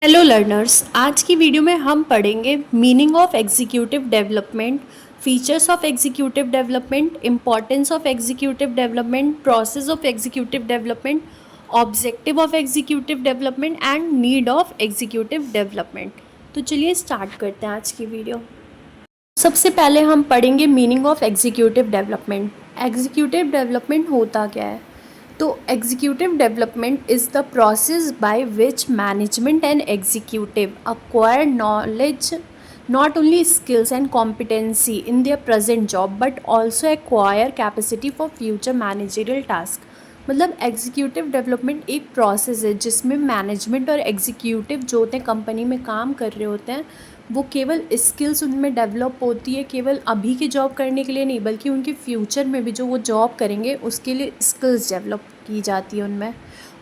Hello learners, आज की video में हम पढ़ेंगे meaning of executive development, features of executive development, importance of executive development, process of executive development, objective of executive development and need of executive development. तो चलिए start करते हैं आज की वीडियो। सबसे पहले हम पढ़ेंगे meaning of executive development. Executive development होता क्या है? तो executive development is the process by which management and executive acquire knowledge, not only skills and competency in their present job but also acquire capacity for future managerial task। मतलब executive development एक process है जिसमें management और executive जो होते हैं company में काम कर रहे होते हैं, वो केवल स्किल्स उनमें डेवलप होती है, केवल अभी की जॉब करने के लिए नहीं बल्कि उनके फ्यूचर में भी जो वो जॉब करेंगे उसके लिए स्किल्स डेवलप की जाती है उनमें,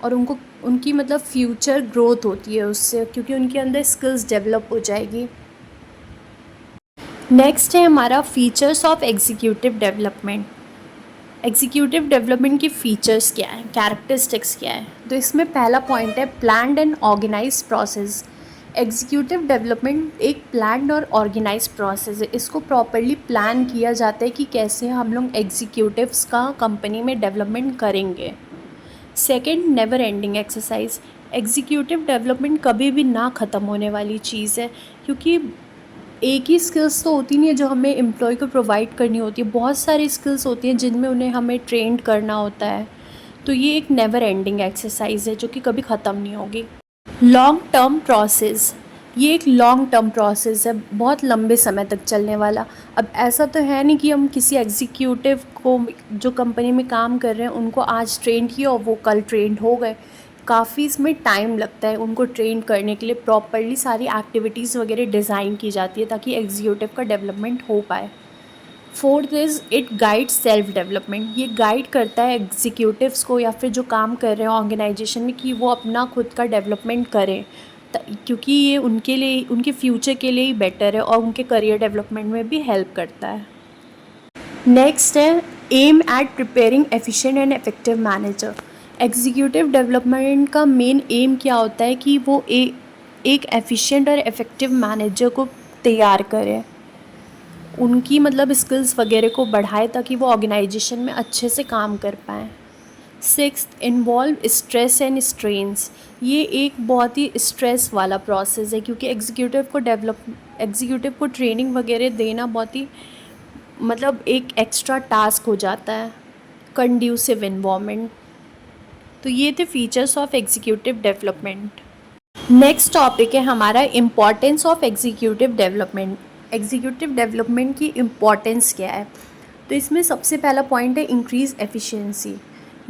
और उनको उनकी मतलब फ्यूचर ग्रोथ होती है उससे, क्योंकि उनके अंदर स्किल्स डेवलप हो जाएगी। नेक्स्ट है हमारा features of executive development. Executive development की फ़ीचर्स क्या है, कैरेक्टरिस्टिक्स क्या है? तो इसमें पहला पॉइंट है planned and organise process. Executive development एक प्लान्ड और ऑर्गेनाइज प्रोसेस है। इसको प्रॉपरली प्लान किया जाता है कि कैसे हम लोग एग्जीक्यूटिव्स का कंपनी में डेवलपमेंट करेंगे। Second, never ending exercise. Executive development कभी भी ना ख़त्म होने वाली चीज़ है, क्योंकि एक ही स्किल्स तो होती नहीं है जो हमें एम्प्लॉय को प्रोवाइड करनी होती है। बहुत सारी स्किल्स होती हैं जिनमें उन्हें हमें ट्रेंड करना होता है। तो ये एक नेवर एंडिंग एक्सरसाइज है जो कि कभी ख़त्म नहीं होगी। लॉन्ग टर्म प्रोसेस, ये एक लॉन्ग टर्म प्रोसेस है, बहुत लंबे समय तक चलने वाला। अब ऐसा तो है नहीं कि हम किसी एग्जीक्यूटिव को जो कंपनी में काम कर रहे हैं उनको आज ट्रेंड किया और वो कल ट्रेंड हो गए। काफ़ी इसमें टाइम लगता है उनको ट्रेन करने के लिए। प्रॉपरली सारी एक्टिविटीज़ वगैरह डिज़ाइन की जाती है ताकि एग्जीक्यूटिव का डेवलपमेंट हो पाए। Fourth is it guide self development. ये गाइड करता है एग्जीक्यूटिव्स को या फिर जो काम कर रहे हैं ऑर्गेनाइजेशन में कि वो अपना खुद का डेवलपमेंट करें, क्योंकि ये उनके लिए, उनके फ्यूचर के लिए ही बेटर है और उनके करियर डेवलपमेंट में भी हेल्प करता है। नेक्स्ट है aim at preparing efficient and effective manager. Executive development का मेन एम क्या होता है कि वो एक एफिशिएंट और इफेक्टिव मैनेजर को तैयार करें, उनकी मतलब स्किल्स वगैरह को बढ़ाए ताकि वो ऑर्गेनाइजेशन में अच्छे से काम कर पाएँ। Sixth, involve stress and strains. ये एक बहुत ही स्ट्रेस वाला प्रोसेस है, क्योंकि एग्जीक्यूटिव को ट्रेनिंग वगैरह देना बहुत ही मतलब एक एक्स्ट्रा टास्क हो जाता है। Conducive environment. तो ये थे features of executive development. Next topic है हमारा importance of executive development. Executive development की इम्पॉर्टेंस क्या है? तो इसमें सबसे पहला पॉइंट है इंक्रीज़ एफिशिएंसी।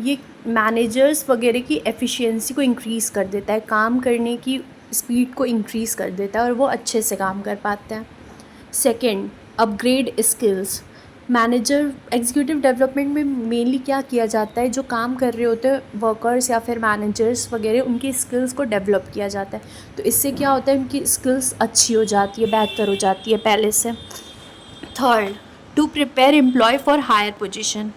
ये मैनेजर्स वगैरह की एफिशिएंसी को इंक्रीज़ कर देता है, काम करने की स्पीड को इंक्रीज़ कर देता है और वो अच्छे से काम कर पाते हैं। Second, upgrade skills. Manager executive development में मेनली क्या किया जाता है, जो काम कर रहे होते हैं वर्कर्स या फिर मैनेजर्स वगैरह, उनकी स्किल्स को डेवलप किया जाता है। तो इससे क्या होता है, उनकी स्किल्स अच्छी हो जाती है, बेहतर हो जाती है पहले से। Third, to prepare employ for higher position.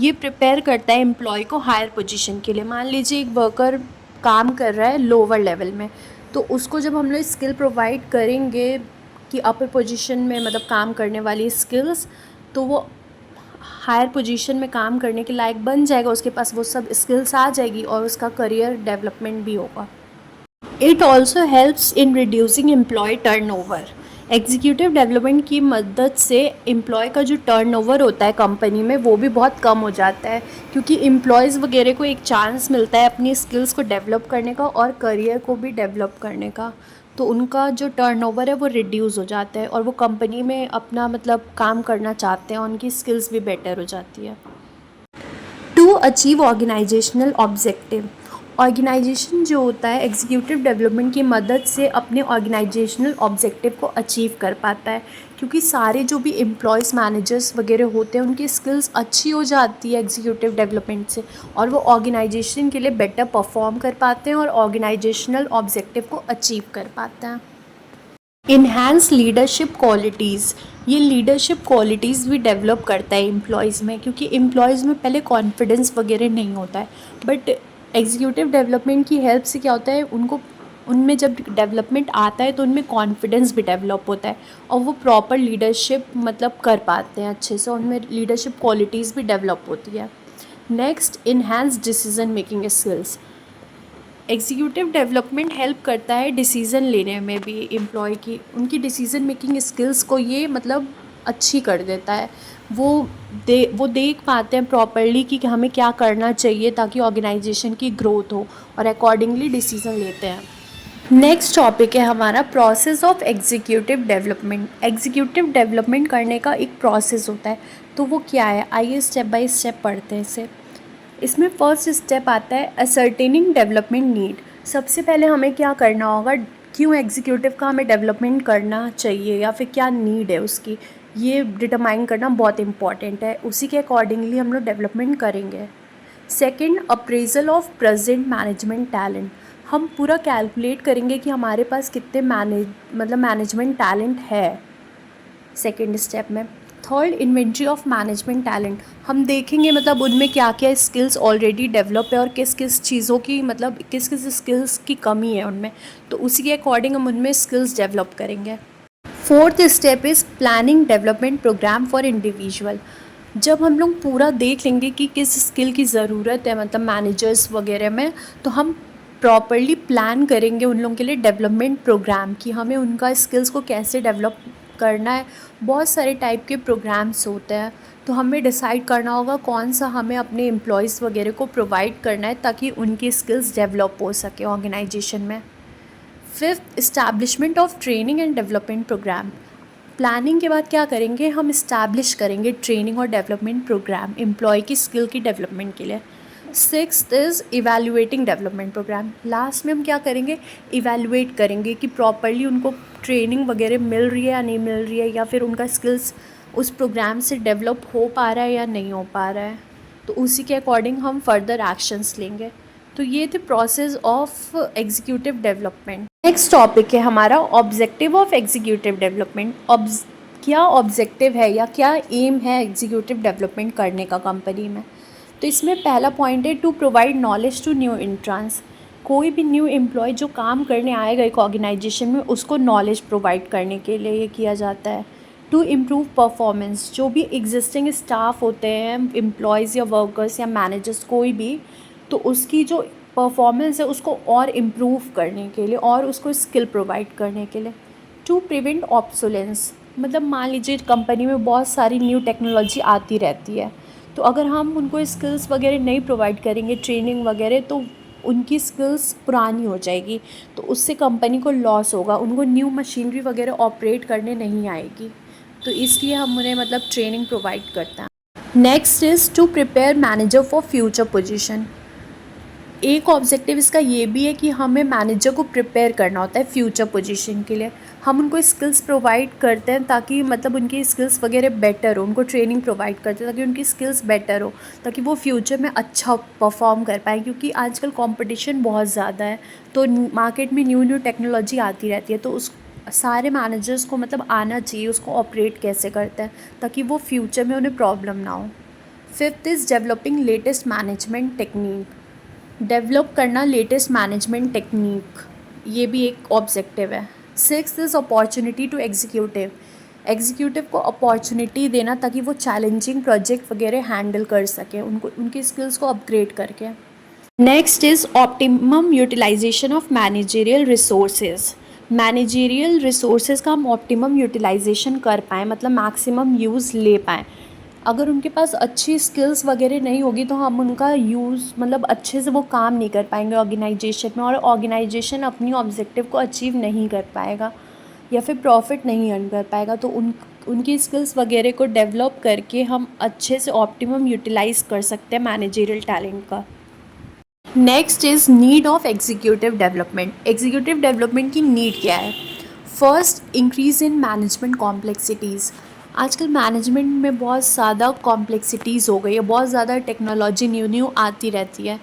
ये प्रिपेयर करता है एम्प्लॉय को हायर पोजीशन के लिए। मान लीजिए एक वर्कर काम कर रहा है लोअर लेवल में, तो उसको जब हम लोग स्किल प्रोवाइड करेंगे कि अपर पोजीशन में मतलब काम करने वाली स्किल्स, तो वो हायर पोजीशन में काम करने के लायक बन जाएगा, उसके पास वो सब स्किल्स आ जाएगी और उसका करियर डेवलपमेंट भी होगा। It also helps in reducing employ turnover. Executive development की मदद से एम्प्लॉय का जो टर्नओवर होता है कंपनी में वो भी बहुत कम हो जाता है, क्योंकि एम्प्लॉयज़ वगैरह को एक चांस मिलता है अपनी स्किल्स को डेवलप करने का और करियर को भी डेवलप करने का। तो उनका जो टर्नओवर है वो रिड्यूस हो जाता है और वो कंपनी में अपना मतलब काम करना चाहते हैं, उनकी स्किल्स भी बेटर हो जाती है। To achieve organisational objective. Organisation जो होता है एग्जीक्यूटिव डेवलपमेंट की मदद से अपने ऑर्गेनाइजेशनल ऑब्जेक्टिव को अचीव कर पाता है, क्योंकि सारे जो भी एम्प्लॉयज़ मैनेजर्स वगैरह होते हैं उनकी स्किल्स अच्छी हो जाती है एग्जीक्यूटिव डेवलपमेंट से, और वो ऑर्गेनाइजेशन के लिए बेटर परफॉर्म कर पाते हैं और ऑर्गेनाइजेशनल ऑब्जेक्टिव को अचीव कर पाते हैं। Enhance leadership qualities. ये लीडरशिप क्वालिटीज़ भी डेवलप करता है एम्प्लॉयज़ में, क्योंकि एम्प्लॉयज़ में पहले कॉन्फिडेंस वगैरह नहीं होता है, बट एग्जीक्यूटिव डेवलपमेंट की हेल्प से क्या होता है, उनको उनमें जब डेवलपमेंट आता है तो उनमें कॉन्फिडेंस भी डेवलप होता है और वो प्रॉपर लीडरशिप मतलब कर पाते हैं अच्छे से, उनमें लीडरशिप क्वालिटीज़ भी डेवलप होती है। Next, enhance decision making skills. Executive development help करता है डिसीज़न लेने में भी एम्प्लॉय की, उनकी डिसीज़न मेकिंग स्किल्स को ये मतलब अच्छी कर देता है। वो देख पाते हैं प्रॉपरली कि हमें क्या करना चाहिए ताकि ऑर्गेनाइजेशन की ग्रोथ हो और अकॉर्डिंगली डिसीज़न लेते हैं। नेक्स्ट टॉपिक है हमारा process of executive development. Executive development करने का एक प्रोसेस होता है, तो वो क्या है, आइए स्टेप बाय स्टेप पढ़ते हैं इसे। इसमें फर्स्ट स्टेप आता है असर्टेनिंग डेवलपमेंट नीड। सबसे पहले हमें क्या करना होगा, क्यों एग्जीक्यूटिव का हमें डेवलपमेंट करना चाहिए या फिर क्या नीड है उसकी, ये डिटरमाइन करना बहुत इंपॉर्टेंट है। उसी के अकॉर्डिंगली हम लोग डेवलपमेंट करेंगे। Second, appraisal of present management talent. हम पूरा कैलकुलेट करेंगे कि हमारे पास कितने मैनेजमेंट टैलेंट है सेकेंड स्टेप में। Third, inventory of management talent. हम देखेंगे मतलब उनमें क्या क्या स्किल्स ऑलरेडी डेवलप है और किस किस चीज़ों की मतलब किस किस स्किल्स की कमी है उनमें, तो उसी के अकॉर्डिंग हम उनमें स्किल्स डेवलप करेंगे। Fourth step is planning development programme for individual. जब हम लोग पूरा देख लेंगे कि किस स्किल की ज़रूरत है मतलब मैनेजर्स वगैरह में, तो हम प्रॉपरली प्लान करेंगे उन लोगों के लिए डेवलपमेंट प्रोग्राम कि हमें उनका स्किल्स को कैसे डेवलप करना है। बहुत सारे टाइप के प्रोग्राम्स होते हैं, तो हमें डिसाइड करना होगा कौन सा हमें अपने एम्प्लॉयज़ वगैरह को प्रोवाइड करना है ताकि उनकी स्किल्स डेवलप हो सके ऑर्गेनाइजेशन में। Fifth, establishment of training and development programme. Planning के बाद क्या करेंगे, हम इस्टेब्लिश करेंगे ट्रेनिंग और डेवलपमेंट प्रोग्राम एम्प्लॉय की स्किल की डेवलपमेंट के लिए। Sixth is evaluating development programme. Last में हम क्या करेंगे, इवैल्यूएट करेंगे कि प्रॉपरली उनको ट्रेनिंग वगैरह मिल रही है या नहीं मिल रही है, या फिर उनका स्किल्स उस प्रोग्राम से डेवलप हो पा रहा है या नहीं हो पा रहा है, तो उसी के अकॉर्डिंग हम फर्दर एक्शंस लेंगे। तो ये थे process of executive development. Next topic है हमारा ऑब्जेक्टिव ऑफ एग्जीक्यूटिव डेवलपमेंट। क्या ऑब्जेक्टिव है या क्या एम है एग्जीक्यूटिव डेवलपमेंट करने का कंपनी में, तो इसमें पहला पॉइंट है to provide knowledge to new entrants. कोई भी न्यू एम्प्लॉय जो काम करने आएगा एक ऑर्गेनाइजेशन में, उसको नॉलेज प्रोवाइड करने के लिए ये किया जाता है। टू इम्प्रूव परफॉर्मेंस, जो भी एग्जिस्टिंग स्टाफ होते हैं एम्प्लॉयज़ या वर्कर्स या मैनेजर्स कोई भी, तो उसकी जो परफॉर्मेंस है उसको और इम्प्रूव करने के लिए और उसको स्किल प्रोवाइड करने के लिए। टू प्रिवेंट ऑब्सोलेंस, मतलब मान लीजिए कंपनी में बहुत सारी न्यू टेक्नोलॉजी आती रहती है, तो अगर हम उनको स्किल्स वगैरह नहीं प्रोवाइड करेंगे ट्रेनिंग वगैरह, तो उनकी स्किल्स पुरानी हो जाएगी, तो उससे कंपनी को लॉस होगा, उनको न्यू मशीनरी वगैरह ऑपरेट करने नहीं आएगी, तो इसलिए हम उन्हें मतलब ट्रेनिंग प्रोवाइड करते हैं। Next is to prepare manager for future position. एक ऑब्जेक्टिव इसका ये भी है कि हमें मैनेजर को प्रिपेयर करना होता है फ्यूचर पोजीशन के लिए। हम उनको स्किल्स प्रोवाइड करते हैं ताकि मतलब उनकी स्किल्स वगैरह बेटर हो, उनको ट्रेनिंग प्रोवाइड करते हैं ताकि उनकी स्किल्स बेटर हो, ताकि वो फ्यूचर में अच्छा परफॉर्म कर पाएँ, क्योंकि आजकल कंपटीशन बहुत ज़्यादा है, तो मार्केट में न्यू न्यू टेक्नोलॉजी आती रहती है, तो उस सारे मैनेजर्स को मतलब आना चाहिए उसको ऑपरेट कैसे करते हैं ताकि वो फ्यूचर में उन्हें प्रॉब्लम ना हो। Fifth is developing latest management technique. Develop करना लेटेस्ट मैनेजमेंट टेक्निक, ये भी एक ऑब्जेक्टिव है। Sixth is opportunity to executive को अपॉर्चुनिटी देना ताकि वो चैलेंजिंग प्रोजेक्ट वगैरह हैंडल कर सकें, उनको उनकी स्किल्स को अपग्रेड करके। Next is optimum utilisation of managerial resources. Managerial resources का हम ऑप्टिमम यूटिलाइजेशन कर पाएँ, मतलब मैक्सिमम यूज़ ले पाएँ। अगर उनके पास अच्छी स्किल्स वगैरह नहीं होगी तो हम उनका यूज़ मतलब अच्छे से वो काम नहीं कर पाएंगे ऑर्गेनाइजेशन में, और ऑर्गेनाइजेशन अपनी ऑब्जेक्टिव को अचीव नहीं कर पाएगा या फिर प्रॉफिट नहीं अर्न कर पाएगा। तो उनकी स्किल्स वगैरह को डेवलप करके हम अच्छे से ऑप्टिमम यूटिलाइज़ कर सकते हैं मैनेजरियल टैलेंट का। Next is need of executive development. Executive development की नीड क्या है? First, increase in management complexities. आजकल मैनेजमेंट में बहुत ज़्यादा कॉम्प्लेक्सिटीज़ हो गई है, बहुत ज़्यादा टेक्नोलॉजी न्यू न्यू आती रहती है,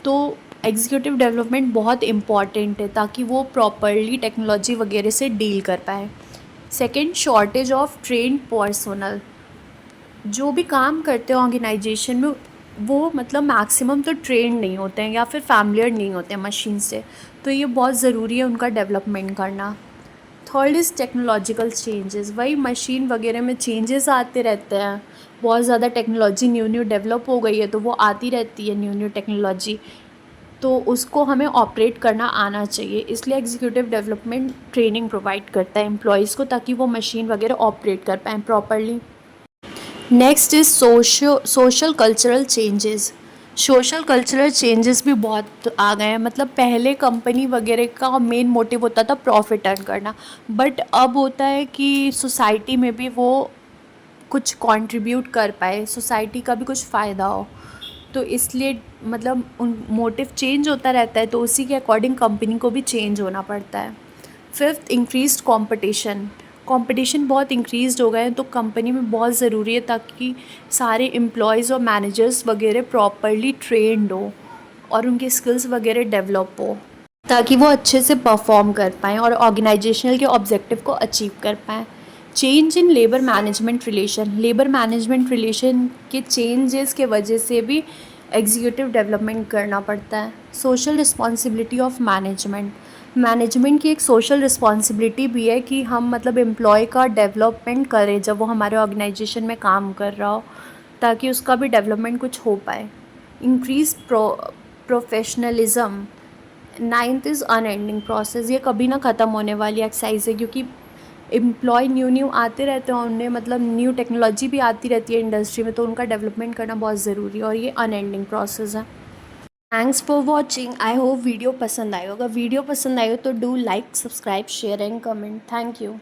तो एग्जीक्यूटिव डेवलपमेंट बहुत इम्पॉर्टेंट है ताकि वो प्रॉपरली टेक्नोलॉजी वगैरह से डील कर पाए। Second, shortage of trained personal. जो भी काम करते हैं ऑर्गेनाइजेशन में वो मतलब मैक्सिमम तो ट्रेंड नहीं होते हैं या फिर फैमिलियर नहीं होते हैं मशीन से, तो ये बहुत ज़रूरी है उनका डेवलपमेंट करना। थर्ड इज़ टेक्नोलॉजिकल चेंजेस, वही मशीन वगैरह में चेंजेस आते रहते हैं, बहुत ज़्यादा टेक्नोलॉजी न्यू न्यू डेवलप हो गई है तो वो आती रहती है न्यू न्यू टेक्नोलॉजी, तो उसको हमें ऑपरेट करना आना चाहिए। इसलिए एग्जीक्यूटिव डेवलपमेंट ट्रेनिंग प्रोवाइड करता है एम्प्लॉयज़ को, ताकि वो मशीन वगैरह ऑपरेट कर पाएँ properly. Next is social cultural changes. Social cultural changes भी बहुत आ गए हैं, मतलब पहले कंपनी वगैरह का मेन मोटिव होता था प्रॉफिट अर्न करना, बट अब होता है कि सोसाइटी में भी वो कुछ कंट्रीब्यूट कर पाए, सोसाइटी का भी कुछ फ़ायदा हो, तो इसलिए मतलब उन मोटिव चेंज होता रहता है, तो उसी के अकॉर्डिंग कंपनी को भी चेंज होना पड़ता है। Fifth, increased competition. कंपटीशन बहुत इंक्रीज़ हो गए हैं, तो कंपनी में बहुत ज़रूरी है ताकि सारे एम्प्लॉयज़ और मैनेजर्स वगैरह प्रॉपरली ट्रेंड हो और उनके स्किल्स वगैरह डेवलप हो, ताकि वो अच्छे से परफॉर्म कर पाएँ और ऑर्गेनाइजेशनल के ऑब्जेक्टिव को अचीव कर पाएँ। Change in labour management relation के चेंजेस के वजह से भी एग्जीक्यूटिव डेवलपमेंट करना पड़ता है। सोशल रिस्पॉन्सिबिलिटी ऑफ मैनेजमेंट की एक सोशल रिस्पॉन्सिबिलिटी भी है कि हम मतलब एम्प्लॉय का डेवलपमेंट करें जब वो हमारे ऑर्गेनाइजेशन में काम कर रहा हो, ताकि उसका भी डेवलपमेंट कुछ हो पाए। Increase professionalism. Ninth is unending process, ये कभी ना ख़त्म होने वाली एक्सरसाइज है, क्योंकि एम्प्लॉय न्यू न्यू आते रहते हैं, उन्हें मतलब न्यू टेक्नोलॉजी भी आती रहती है इंडस्ट्री में, तो उनका डेवलपमेंट करना बहुत ज़रूरी है और ये अनएंडिंग प्रोसेस है। Thanks for watching. I hope video पसंद आई होगा। वीडियो पसंद आई हो तो do like, subscribe, share and comment. Thank you.